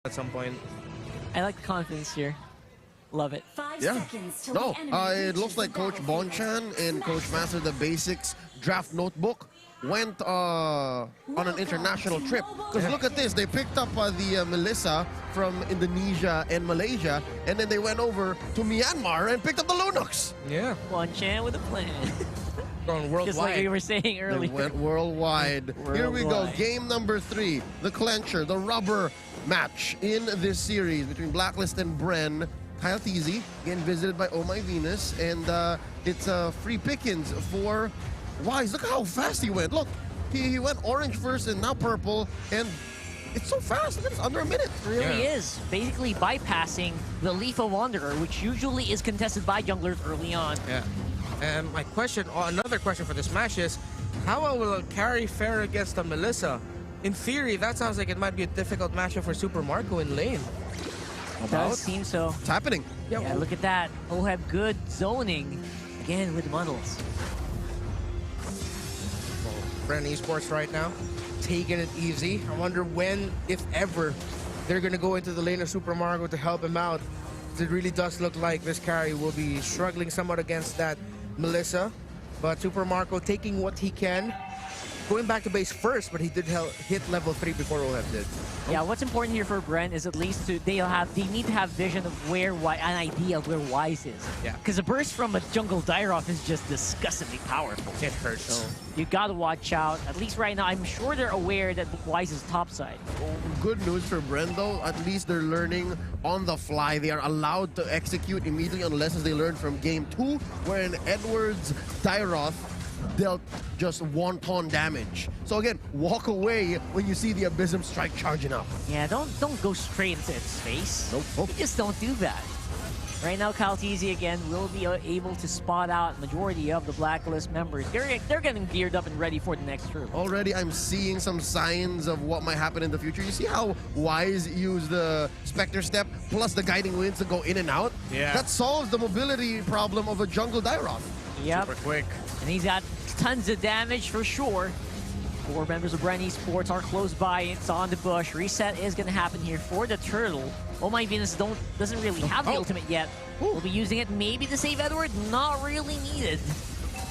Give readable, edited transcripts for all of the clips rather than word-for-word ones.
at some point. I like the confidence here. Love it. 5 Yeah. seconds till No, the enemy it reaches looks like the Coach battlefield. Bonchan and Coach Master the Basics draft notebook went on an international trip. Because look at this, they picked up the Melissa from Indonesia and Malaysia, and then they went over to Myanmar and picked up the Lunox. Yeah, One chant with a plan. going worldwide. Just like we were saying They earlier. went worldwide. Here we go, Worldwide. game number 3, the clincher, the rubber match in this series between Blacklist and BREN. Kyle Teasy, again visited by Oh My Venus, and it's free pickings for Wise. Look how fast he went. Look, he went orange first and now purple, and it's so fast. Look at this, under a minute. It really is. Basically bypassing the Lethal Wanderer, which usually is contested by junglers early on. Yeah. And my question, or another question for this match is, how well will Carry fare against a Melissa? In theory, that sounds like it might be a difficult matchup for Super Marco in lane. Does seem so. It's happening. Yeah, look at that. Oheb good zoning again with Muddles. BREN Esports right now, taking it easy. I wonder when, if ever, they're going to go into the lane of Super Marco to help him out. It really does look like this carry will be struggling somewhat against that Melissa. But Super Marco taking what he can. Going back to base first, but he did hit level 3 before Oheb did. Yeah, what's important here for BREN is at least they need to have vision of where an idea of where Wise is. Yeah. Because a burst from a jungle Dairoth is just disgustingly powerful. It hurts. So you gotta watch out. At least right now, I'm sure they're aware that Wise is topside. Good news for BREN though, at least they're learning on the fly. They are allowed to execute immediately on lessons they learned from game 2, wherein Edward's Dairoth dealt just wonton damage. So again, walk away when you see the Abysm Strike charging up. Yeah, don't go straight into its face. Nope. You just don't do that. Right now, Kaltizi again will be able to spot out majority of the Blacklist members. They're getting geared up and ready for the next troop. Already I'm seeing some signs of what might happen in the future. You see how Wise used the Spectre Step plus the Guiding Winds to go in and out? Yeah. That solves the mobility problem of a jungle Dairoth. Yep. Super quick. And he's got tons of damage for sure. 4 members of BREN Esports are close by. It's on the bush. Reset is going to happen here for the turtle. Oh My Venus doesn't really have the ultimate yet. We'll be using it maybe to save Edward. Not really needed,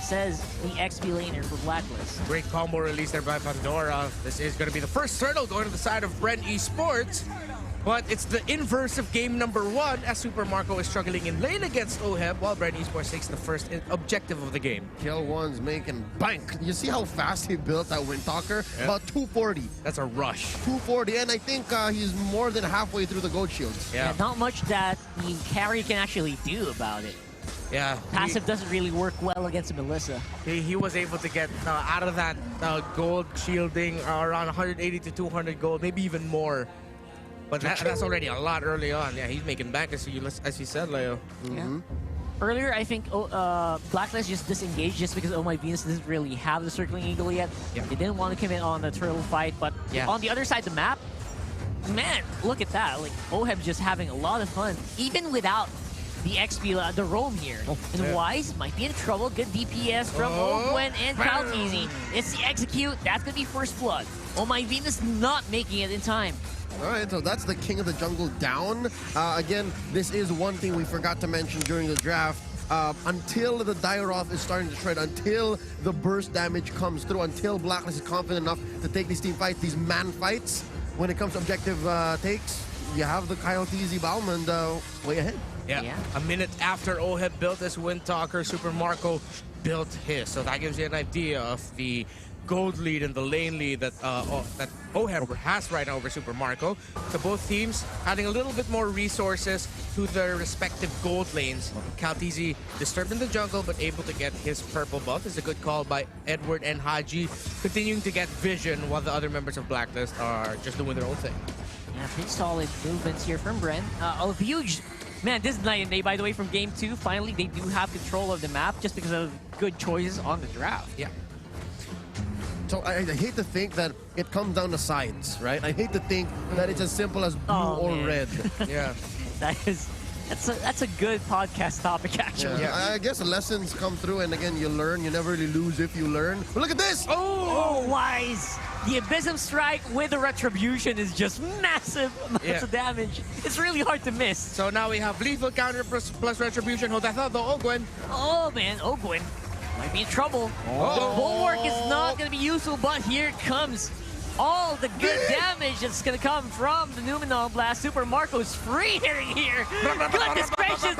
says the XP laner for Blacklist. Great combo release there by Pandora. This is going to be the first turtle going to the side of BREN Esports. But it's the inverse of game number 1 as Super Marco is struggling in lane against Oheb while BREN Esports takes the first objective of the game. Kill one's making bank. You see how fast he built that Windtalker? Yeah. About 240. That's a rush. 240, and I think he's more than halfway through the gold shields. Yeah, not much that the carry can actually do about it. Yeah. Passive doesn't really work well against a Melissa. He was able to get out of that gold shielding around 180 to 200 gold, maybe even more. But that's already a lot early on. Yeah, he's making back as you said, Leo. Yeah. Earlier, I think Blacklist just disengaged just because Oh My Venus doesn't really have the Circling Eagle yet. Yeah. They didn't want to commit on the turtle fight, but on the other side of the map, man, look at that. Like, Oheb's just having a lot of fun, even without the XP, the roam here. And Wise might be in trouble. Good DPS from Ogwen and Kaltizi. It's the execute. That's going to be first blood. Oh My Venus not making it in time. All right, so that's the King of the Jungle down. Again, this is one thing we forgot to mention during the draft. Until the Dairoth is starting to shred, until the burst damage comes through, until Blacklist is confident enough to take these team fights, these man fights, when it comes to objective takes, you have the Kyle Teasy Bauman way ahead. Yeah. A minute after Oheb built his Windtalker, Super Marco built his. So that gives you an idea of the gold lead and the lane lead that that Oheb has right now over Super Marco. So both teams adding a little bit more resources to their respective gold lanes. Kaltizi disturbed in the jungle but able to get his purple buff. Is a good call by Edward and Haji, continuing to get vision while the other members of Blacklist are just doing their own thing. Yeah, pretty solid movements here from BREN. A huge... Man, this is night and day, by the way, from game 2. Finally, they do have control of the map just because of good choices on the draft. Yeah. So I hate to think that it comes down to sides, right? I hate to think that it's as simple as blue or man. red. Yeah. That is That's a good podcast topic, actually. Yeah. I guess lessons come through, and again, you learn. You never really lose if you learn. But look at this! Oh, Wise! The Abysm Strike with the Retribution is just massive amounts of damage. It's really hard to miss. So now we have lethal counter plus Retribution. Hold that thought, though, Ogwen. Oh, man, Ogwen might be in trouble. The Bulwark is not going to be useful, but here comes all the good damage that's going to come from the Numenal Blast. Super Marco's free here. Goodness gracious.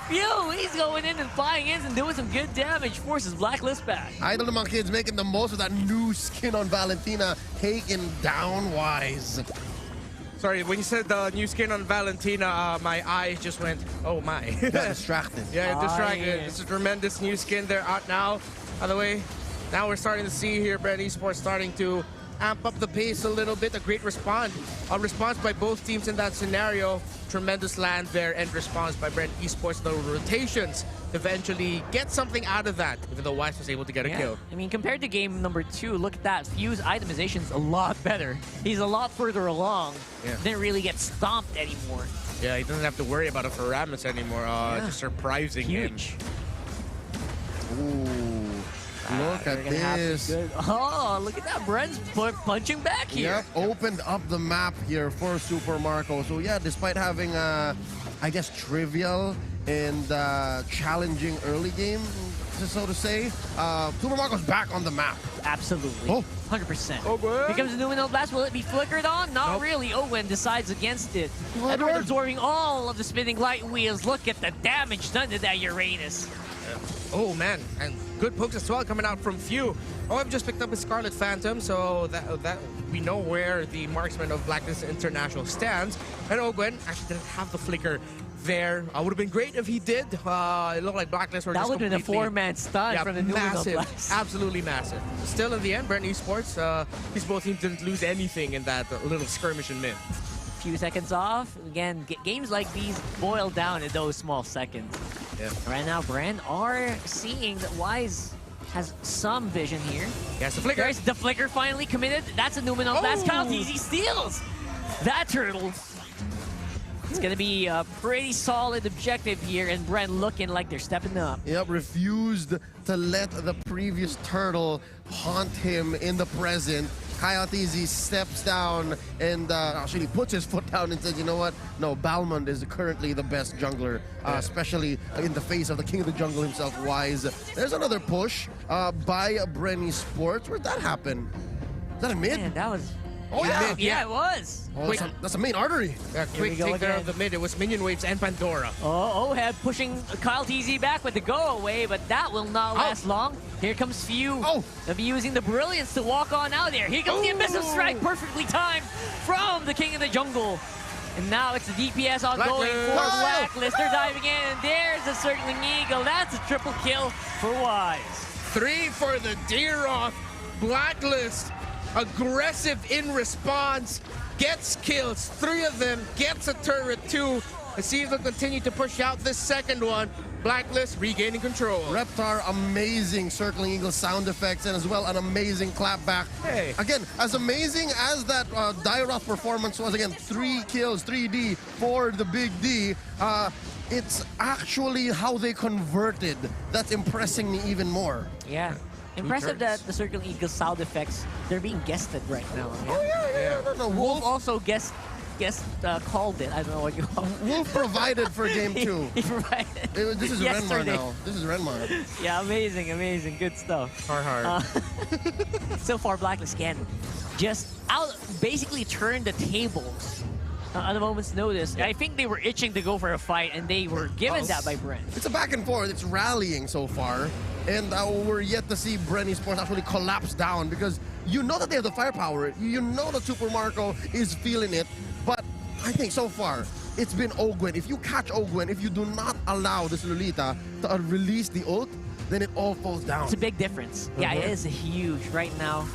Phew, he's going in and flying in and doing some good damage. Forces Blacklist back. Idol among kids making the most of that new skin on Valentina, taken down Wise. Sorry, when you said the new skin on Valentina, my eyes just went, oh my. Got distracted. Yeah, distracted. yeah. It's a tremendous new skin. They're out now. By the way, now we're starting to see here BREN Esports starting to amp up the pace a little bit. A great response by both teams in that scenario. Tremendous land there and response by BREN Esports. The rotations eventually get something out of that, even though Wise was able to get a kill. I mean, compared to game number 2, look at that. Fuse itemization's a lot better. He's a lot further along. Didn't really get stomped anymore. Yeah, he doesn't have to worry about a Faramis anymore. Just surprising him. Ooh. Look at this. Oh, look at that. BREN's punching back here. Yep, opened up the map here for Super Marco. So yeah, despite having, I guess, trivial and challenging early game, so to say, Super Marco's back on the map. Absolutely. 100%. Ogwen. Here comes the Numenal Blast. Will it be flickered on? Not really. Ogwen decides against it. Edward absorbing all of the spinning light wheels. Look at the damage done to that Uranus. Oh man, and good pokes as well coming out from Few. I've just picked up a Scarlet Phantom, so that we know where the marksman of Blacklist International stands. And Ogwen actually didn't have the flicker there. Would have been great if he did. It looked like Blacklist were that just would have been a four-man stun from the Numenal Blast. Absolutely massive. Still, in the end, BREN Esports, these both teams didn't lose anything in that little skirmish and min. Few seconds off. Again, games like these boil down in those small seconds. Yeah. Right now, BREN are seeing that Wise has some vision here. Yes, the flicker. There's the flicker finally committed. That's a Numenal Blast. Kyle TZ steals that turtle. It's going to be a pretty solid objective here, and BREN looking like they're stepping up. Yep, refused to let the previous turtle haunt him in the present. Coyote steps down and actually puts his foot down and says, you know what? No, Balmond is currently the best jungler, especially in the face of the king of the jungle himself, Wise. There's another push by BREN Esports. Where'd that happen? Is that a mid? Man, that was... Oh, yeah. Yeah, it was. Oh, that's a main artery. Quick take there of the mid. It was Minion Waves and Pandora. Oh, Oheb pushing Kyle TZ back with the go away, but that will not last long. Here comes Few. They'll be using the Brilliance to walk on out there. Here comes the Abyssal Strike, perfectly timed from the King of the Jungle. And now it's the DPS ongoing for Blacklist. They're diving in, and there's the Circling Eagle. That's a triple kill for Wise. 3 for the Deeroth. Blacklist, aggressive in response, gets kills, 3 of them, gets a turret 2. Let's see if they'll continue to push out this second one. Blacklist regaining control. Reptar, amazing Circling Eagle sound effects, and as well an amazing clapback. Hey. Again, as amazing as that Dairoth performance was, again, 3 kills, 3D for the Big D, it's actually how they converted that's impressing me even more. Yeah. Impressive that the Circling Eagle sound effects, they're being guested right now. No, Wolf also called it. I don't know what you call it. Wolf provided for game 2. He provided. This is Renmar now. This is Renmar. Yeah, amazing. Good stuff. Hard. So far, Blacklist can just basically turn the tables on a moment's notice. I think they were itching to go for a fight, and they were given that by BREN. It's a back and forth. It's rallying so far. And we're yet to see BREN Esports actually collapse down, because you know that they have the firepower. You know that Super Marco is feeling it. But I think so far, it's been Ogwen. If you catch Ogwen, if you do not allow this Lolita to release the ult, then it all falls down. It's a big difference. Yeah, it is huge right now.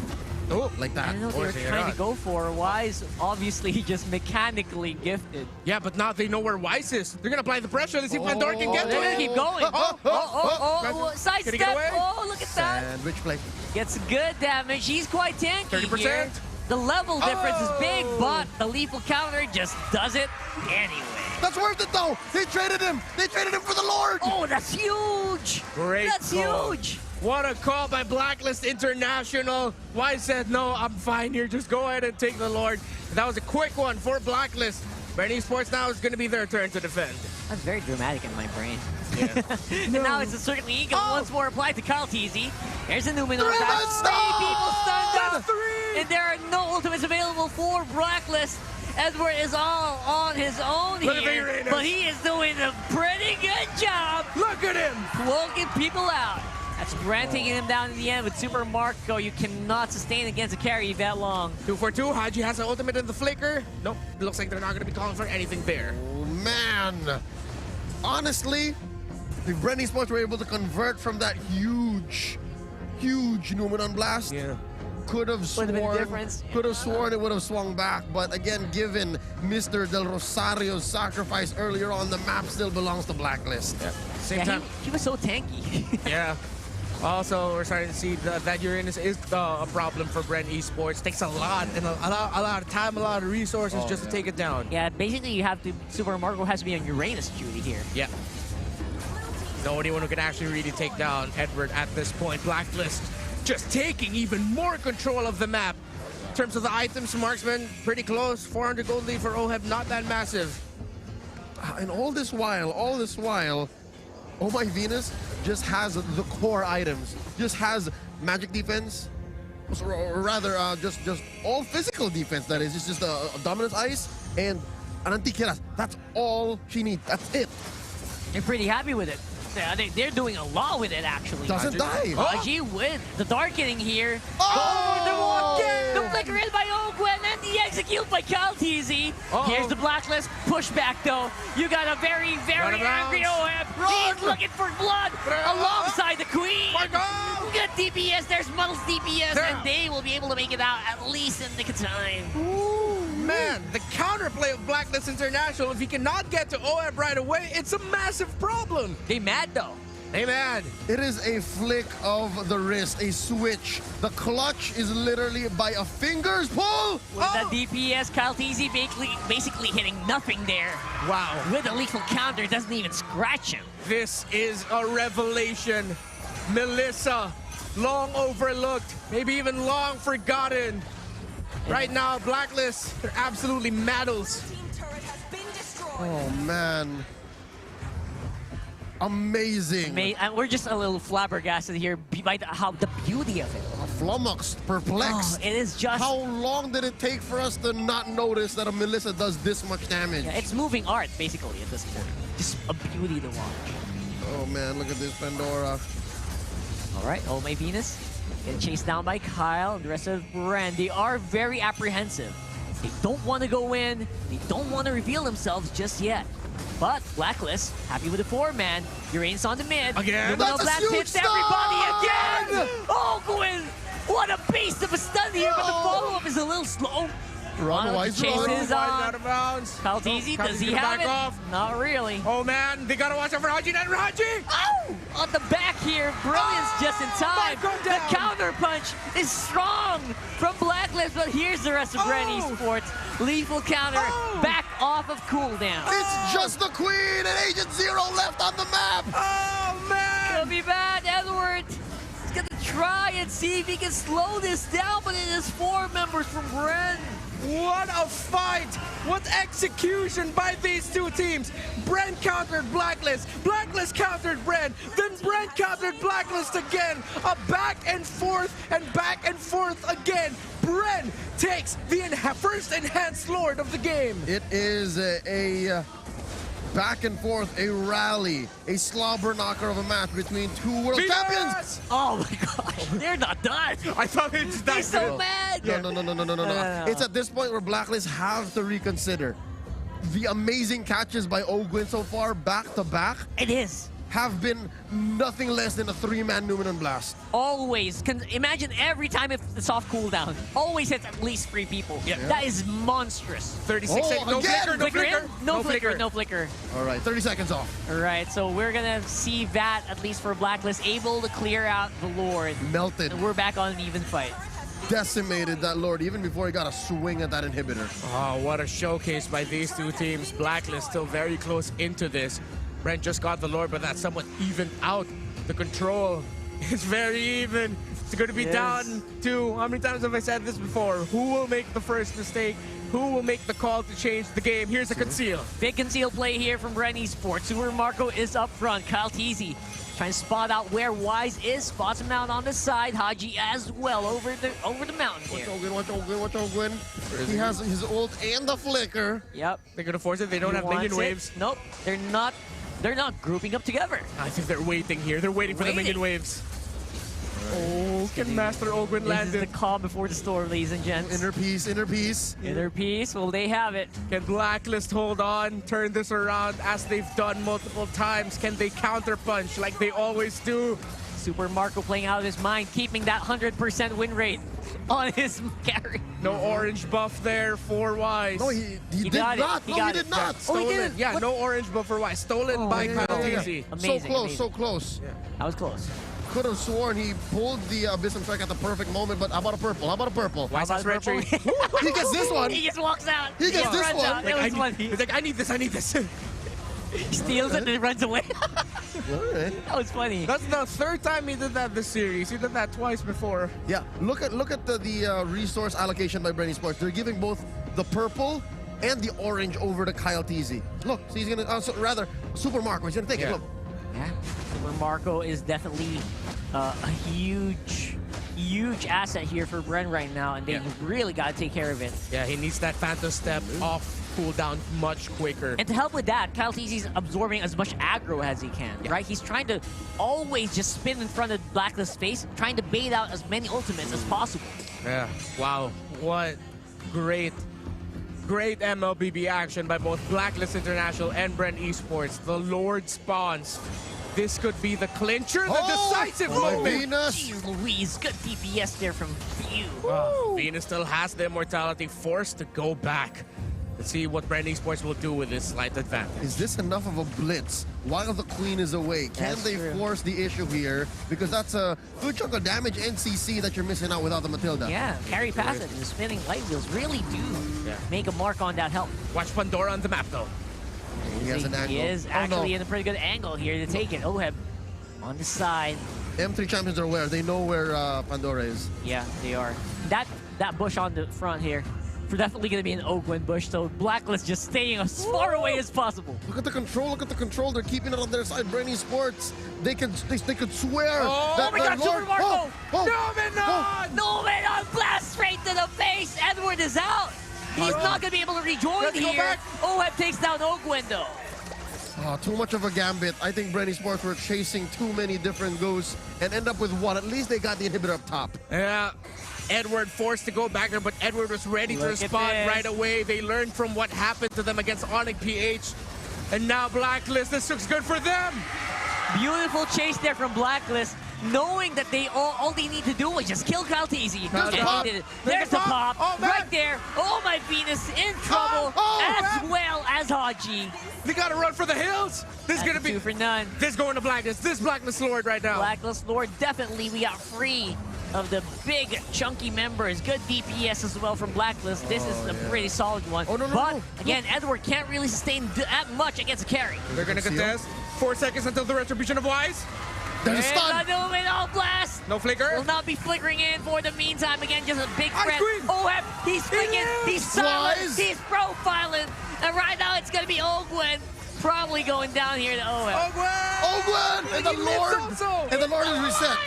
Oh, like that. I don't know what they were trying to go for. Wise, obviously, just mechanically gifted. Yeah, but now they know where Wise is. They're going to apply the pressure. Let's see if Pandora can get to They're it. going to keep going. Sidestep. Oh, look at that. Sandwich play. Gets good damage. He's quite tanky 30%. here. The level difference is big, but the lethal counter just does it anyway. That's worth it though. They traded him. They traded him for the Lord. Oh, that's huge. Great That's call. huge. What a call by Blacklist International. Wise said, no, I'm fine here. Just go ahead and take the Lord. That was a quick one for Blacklist. BREN Esports now is going to be their turn to defend. That's very dramatic in my brain. Yeah. And now it's a certainly eagle once more applied to Kyle TZ. There's a Numenor. That's Stop! 3 people stunned That's up. 3! And there are no ultimates available for Blacklist. Edward is all on his own Look at here, the Uranus. but he is doing a pretty good job Look at him. poking people out. That's BREN taking him down in the end with Super Marco. You cannot sustain against a carry that long. 2 for 2. Haji has an ultimate in the flicker. Nope. Looks like they're not going to be calling for anything there. Oh, man. Honestly, the BREN Esports were able to convert from that huge Numenon blast. Yeah. Could have Would have been sworn, difference. could have sworn it would have swung back. But again, given Mr. Del Rosario's sacrifice earlier on, the map still belongs to Blacklist. Same Yeah, time. he was so tanky. Yeah. Also, we're starting to see that Uranus is a problem for BREN Esports. Takes a lot and a lot of time, a lot of resources just to take it down. Yeah, basically you have to, Super Marco has to be on Uranus duty here. Yeah. The only one who can actually really take down Edward at this point. Blacklist just taking even more control of the map. In terms of the items, Marksman, pretty close. 400 gold lead for OHEB, not that massive. And all this while, Oh My Venus just has the core items. Just has magic defense, or rather, just all physical defense. That is, it's just a dominance ice and an anti-kiras. That's all she needs. That's it. They're pretty happy with it. They're doing a lot with it, actually. Doesn't die. Haji with the darkening here. Oh! The flicker in by Ogwen and the execute by Kyle TZ. Here's the Blacklist pushback, though. You got a very, very angry OHEB. He's looking for blood alongside the Queen. Good DPS. There's Muddle's DPS, and they will be able to make it out at least in the nick of time. Ooh, man, the counterplay of Blacklist International, if he cannot get to OHEB right away, it's a massive problem. They mad, though. Hey, man. It is a flick of the wrist, a switch. The clutch is literally by a finger's pull. With that DPS, Kyle TZ basically hitting nothing there. Wow. With a lethal counter, doesn't even scratch him. This is a revelation. Melissa, long overlooked, maybe even long forgotten. Right now, Blacklist, they're absolutely maddles. Oh, man. Amazing. And we're just a little flabbergasted here by the beauty of it. Flummoxed, perplexed. Oh, it is just... How long did it take for us to not notice that a Melissa does this much damage? Yeah, it's moving art, basically, at this point. Just a beauty to watch. Oh, man, look at this Pandora. All right, Oh My Venus getting chased down by Kyle and the rest of BREN. They are very apprehensive. They don't want to go in. They don't want to reveal themselves just yet. But Blacklist, happy with the 4-man. Uranus on the mid. Again? Numenor That's a Blast huge hits stun! everybody again! Oh, Gwyn! What a beast of a stun here, but the follow-up is a little slow. Run, Wise, run. Chases Out on. of bounds. Kyle TZ, Kyle's does he gonna have back it? off. Not really. Oh, man, they gotta watch out for Haji and Haji. Oh! On the back here, brilliance just in time. Go The down. counter punch is strong from Blacklist, but here's the rest of BREN Esports. Lethal counter, back off of cooldown. It's just the Queen and Agent Zero left on the map. Oh, man. It'll be bad. Edward is gonna try and see if he can slow this down, but it is 4 members from BREN. What a fight! What execution by these two teams! BREN countered Blacklist, Blacklist countered BREN, then BREN countered Blacklist again! A back and forth again! BREN takes the first enhanced lord of the game! It is a back and forth, a rally, a slobber knocker of a match between two world champions. Oh my gosh, they're not done. I thought it's that He's so good. mad. No. It's at this point where Blacklist have to reconsider. The amazing catches by Ogwyn so far, back to back, It is. have been nothing less than a 3-man Numenon blast. Always. Imagine every time it's off cooldown. Always hits at least 3 people. Yeah. That is monstrous. 36 seconds. No again! flicker, no flicker. In? No flicker, no flicker. All right, 30 seconds off. All right, so we're gonna see that, at least for Blacklist, able to clear out the Lord. Melted. And we're back on an even fight. decimated that Lord even before he got a swing at that inhibitor. Oh, what a showcase by these two teams. Blacklist still very close into this. BREN just got the Lord, but that's somewhat evened out. The control is very even. It's going to be down to, how many times have I said this before? Who will make the first mistake? Who will make the call to change the game? Here's a conceal. Big conceal play here from BREN Esports. Super Marco is up front. Kyle Teasy trying to spot out where Wise is. Spots him out on the side. Haji as well over the mountain here. Watch Ogwin. He has his ult and the flicker. Yep. They're going to force it. They don't have minion waves. Nope. They're not grouping up together. I think they're waiting here. They're waiting for the minion waves. Oh, can Master Ogwin land it? This is the calm before the storm, ladies and gents. Inner peace. Inner peace. Well, they have it. Can Blacklist hold on, turn this around as they've done multiple times? Can they counterpunch like they always do? Super Marco playing out of his mind, keeping that 100% win rate on his carry. No orange buff there for Wise. No, he did not. He did not. Oh, he did. Yeah, no orange buff for Wise. Stolen by Kyle Teasy. Amazing. So close. Yeah. That was close. Could have sworn he pulled the Abyssum Strike at the perfect moment, but how about a purple? Wise has red tree. He gets this one. He just walks out. He gets this runs one. out. That was funny. He's like, I need this. He steals it and then runs away. Alright. That was funny. That's the third time he did that this series. He did that twice before. Yeah, look at the resource allocation by BREN Esports. They're giving both the purple and the orange over to Kyle Teasy. Look, so he's gonna rather Super Marco. He's gonna take it. Look. Yeah, Super Marco is definitely a huge asset here for BREN right now, and they really got to take care of it. Yeah, he needs that Phantom Step off cooldown much quicker. And to help with that, Kyle Teasy's absorbing as much aggro as he can, right? He's trying to always just spin in front of Blacklist's face, trying to bait out as many ultimates as possible. Yeah, wow, what great MLBB action by both Blacklist International and BREN Esports. The Lord spawns. This could be the clincher, the decisive moment. Venus. Jeez Louise, good DPS there from Few. Venus still has the immortality, forced to go back. Let's see what BREN Esports will do with this slight advantage. Is this enough of a blitz while the queen is away? Can they force the issue here? Because that's a good chunk of damage and CC that you're missing out without the Matilda. Yeah, carry passive and spinning light wheels really do make a mark on that help. Watch Pandora on the map though. He has an angle. He is actually in a pretty good angle here to take it. Oheb on the side. M3 champions are aware. They know where Pandora is. Yeah, they are. That bush on the front here, definitely going to be an Ogwin bush, so Blacklist just staying as far away as possible. Look at the control. They're keeping it on their side. BREN Esports, they could swear. Oh my God, Super Marco! Numenon! Numenon blast straight to the face. Edward is out. He's not going to be able to rejoin here. Oheb takes down Ogwin though. Oh, too much of a gambit. I think BREN Esports were chasing too many different ghosts and end up with one. At least they got the inhibitor up top. Yeah. Edward forced to go back there, but Edward was ready to respond right away. They learned from what happened to them against Onyx PH. And now Blacklist, this looks good for them. Beautiful chase there from Blacklist, knowing that all they need to do was just kill Kyle Teasy. There's the pop. Right there. Oh, my Venus in trouble, as well as Haji. They gotta run for the hills. This is gonna be 2 for none. This going to Blacklist. This Blacklist Lord right now. Blacklist Lord, definitely we got free of the big chunky members. Good DPS as well from Blacklist. This is a pretty solid one. But again, Edward can't really sustain that much against a carry. They're gonna contest. 4 seconds until the retribution of Wise. There's a stun. Numenon blast. No flicker. Will not be flickering in for the meantime. Again, just a big threat. Oheb, he's flicking. He's silent. He's profiling. And right now it's gonna be Ogwin probably going down here to Oheb. Ogwin! And the Lord! And the Lord is reset.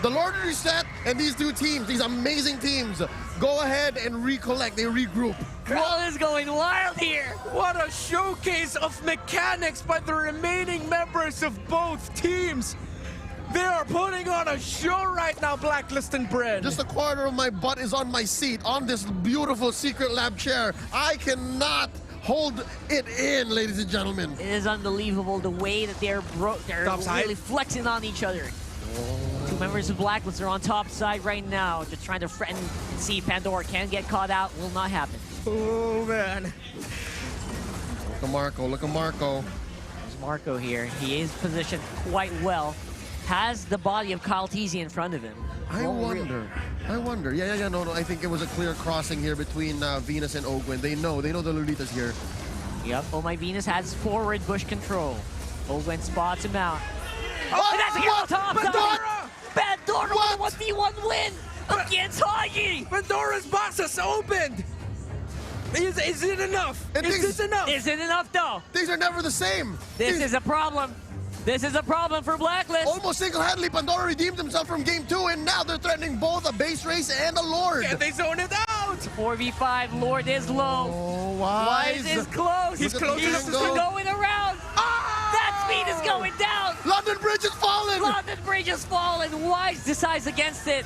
The Lord is reset, and these two teams, these amazing teams, go ahead and recollect. They regroup. Crowd is going wild here. What a showcase of mechanics by the remaining members of both teams. They are putting on a show right now, Blacklist and BREN. Just a quarter of my butt is on my seat on this beautiful secret lab chair. I cannot hold it in, ladies and gentlemen. It is unbelievable the way that they're really flexing on each other. Two members of Blacklist are on top side right now, just trying to threaten and see if Pandora can get caught out. Will not happen. Oh, man. Look at Marco. Look at Marco. There's Marco here. He is positioned quite well. Has the body of Kyle Teasy in front of him. I wonder I wonder. Yeah. No. I think it was a clear crossing here between Venus and Ogwen. They know the Lolita's here. Yep. Oh My Venus has forward bush control. Ogwen spots him out. Oh, and that's a what? top Pandora! Pandora What? with a 1v1 win against Haji. Pandora's box has opened! Is it enough? And Is this enough? Is it enough though? Things are never the same. This is a problem. This is a problem for Blacklist. Almost single-handedly, Pandora redeemed himself from game 2, and now they're threatening both a base race and a Lord. Can they zone it out? 4v5, Lord is low. Oh, Wise is close. He's close enough to He's going around. That speed is going down. London Bridge is falling. London Bridge has fallen. Wise decides against it.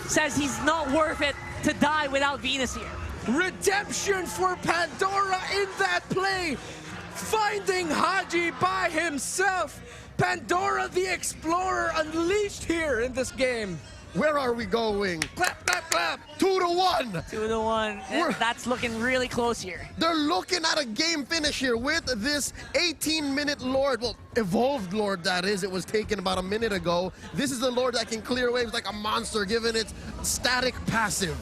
Says he's not worth it to die without Venus here. Redemption for Pandora in that play. Finding Haji by himself. Pandora the Explorer unleashed here in this game. Where are we going? Clap, clap, clap. 2-1. 2-1. We're- That's looking really close here. They're looking at a game finish here with this 18-minute Lord. Well, evolved Lord, that is. It was taken about a minute ago. This is the Lord that can clear waves like a monster, given its static passive.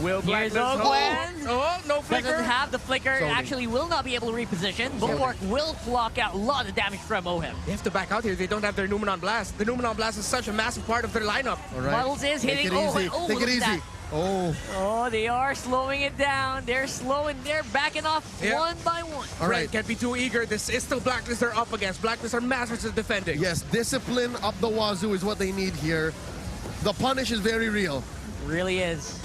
Will Here's Blacklist Ogwen. Oh, no flicker. Doesn't have the flicker. Zoning. Actually will not be able to reposition. Bulwark will block out a lot of damage from Oheb. They have to back out here. They don't have their Numenon Blast. The Numenon Blast is such a massive part of their lineup. All right. Muddles is hitting Take it easy. Oheb. Oh, Take look it at easy. that. Oh. Oh, they are slowing it down. They're slowing. They're backing off Yeah. one by one. All right. Can't be too eager. This is still Blacklist they're up against. Blacklist are masters of defending. Yes, discipline up the wazoo is what they need here. The punish is very real. Really is.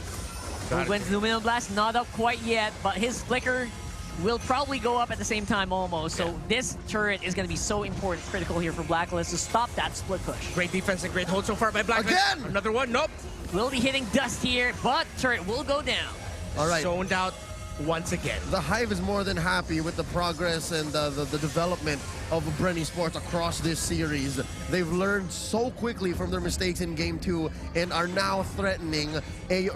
Got it. Ogwen's Numenon Blast not up quite yet, but his flicker will probably go up at the same time almost. So this turret is going to be so important, critical here for Blacklist to stop that split push. Great defense and great hold so far by Blacklist. Again! Another one. Nope. Will be hitting dust here, but turret will go down. All right. Zoned out once again. The Hive is more than happy with the progress and the development of BREN Sports across this series. They've learned so quickly from their mistakes in Game 2 and are now threatening a...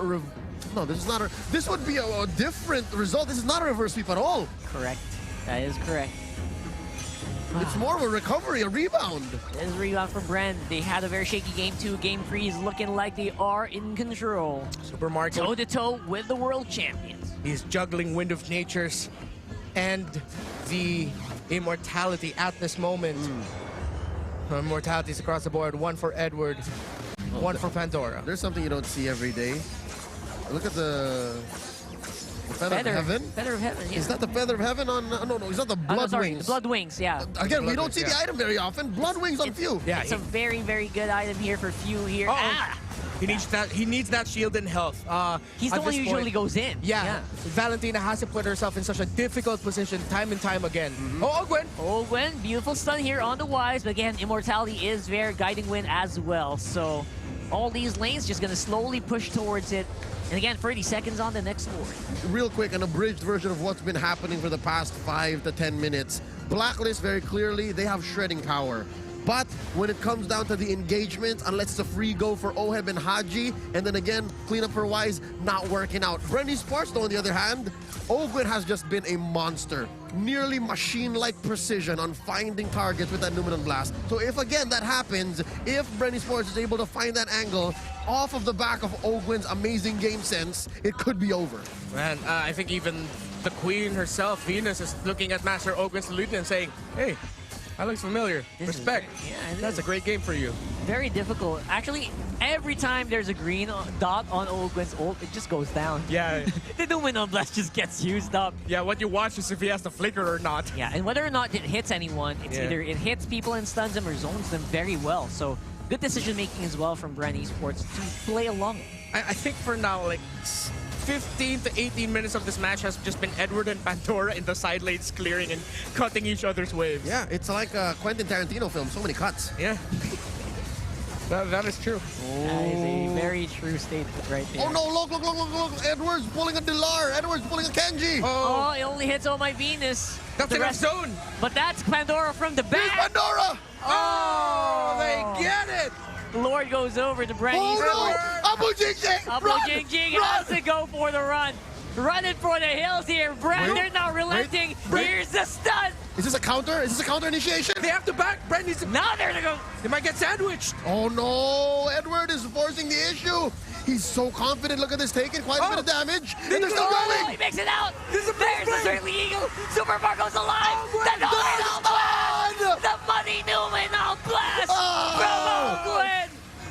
No, this is not a... This would be a different result. This is not a reverse sweep at all. Correct. That is correct. It's more of a recovery, a rebound. There's a rebound from BREN. They had a very shaky Game 2. Game 3 is looking like they are in control. Super Marco. Toe-to-toe with the world champions. He's juggling Wind of Natures and the immortality at this moment. Immortalities across the board. One for Edward, one for Pandora. There's something you don't see every day. Look at the feather of heaven. Feather of heaven, yeah. Is that the feather of heaven on... No, it's not the blood no, sorry, wings. the blood wings, yeah. Again, we Blood don't wings, see the yeah. item very often. Blood wings on few. Yeah, It's a very, very good item here for few here. Uh-oh. Ah! He needs that shield and health. He's the at one who this usually point. goes in. Yeah. Valentina has to put herself in such a difficult position time and time again. Oh, Ogwen. Ogwen, beautiful stun here on the Wise, but again, immortality is there, guiding win as well. So all these lanes just gonna slowly push towards it. And again, 30 seconds on the next board. Real quick, an abridged version of what's been happening for the past 5 to 10 minutes. Blacklist, very clearly, they have shredding power. But when it comes down to the engagement, unless it's a free go for Oheb and Haji, and then again, cleanup for Wise, not working out. BREN Sports, though, on the other hand, Ogwen has just been a monster. Nearly machine-like precision on finding targets with that Numenon Blast. So if, again, that happens, if BREN Sports is able to find that angle off of the back of Ogwen's amazing game sense, it could be over. Man, I think even the queen herself, Venus, is looking at Master Ogwen's lieutenant and saying, hey, that looks familiar. This is Respect. yeah, it That's is. a great game for you. Very difficult. Actually, every time there's a green dot on Ogwen's ult, it just goes down. Yeah. The Numenon Blast just gets used up. Yeah, what you watch is if he has the flicker or not. Yeah, and whether or not it hits anyone, it's Yeah. either it hits people and stuns them or zones them very well. So good decision making as well from BREN Esports to play along. I think for now, like 15 to 18 minutes of this match has just been Edward and Pandora in the side lanes clearing and cutting each other's waves. Yeah, it's like a Quentin Tarantino film. So many cuts. Yeah. That is true. That is a very true statement right there. Oh no, look. Edward's pulling a Dilar. Edward's pulling a Kenji. Oh, it only hits Oh My Venus. That's The enough rest- zone. But that's Pandora from the Here's back. Pandora. Oh, they get it. Lord goes over to BREN Oh Esports. no, Abu Jing Jing. Abu Run, Jing Jing run. has to go for the run. Running for the hills here. BREN, Wait, they're not relenting. wait. Here's the stun. Is this a counter? Is this a counter initiation? They have to back. Brent needs to... Now they're gonna go. They might get sandwiched. Oh no, Edward is forcing the issue. He's so confident. Look at this, taking quite a bit of damage. And they're still Oh, going. he makes it out. This is a There's the Certainly Eagle. Super Marco's alive. The Nominal Blast. The Money Nominal Blast from Oakland.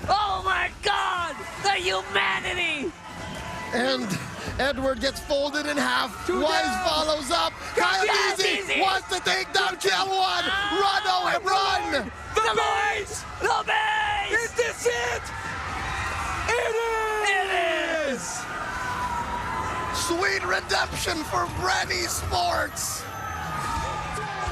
Oh my God. The humanity. And Edward gets folded in half. Wise follows up. Kyle Easy wants to take down Kill One. Run, Owen, run. The base. The base. Is this it? It is! It is. Sweet redemption for BREN Sports.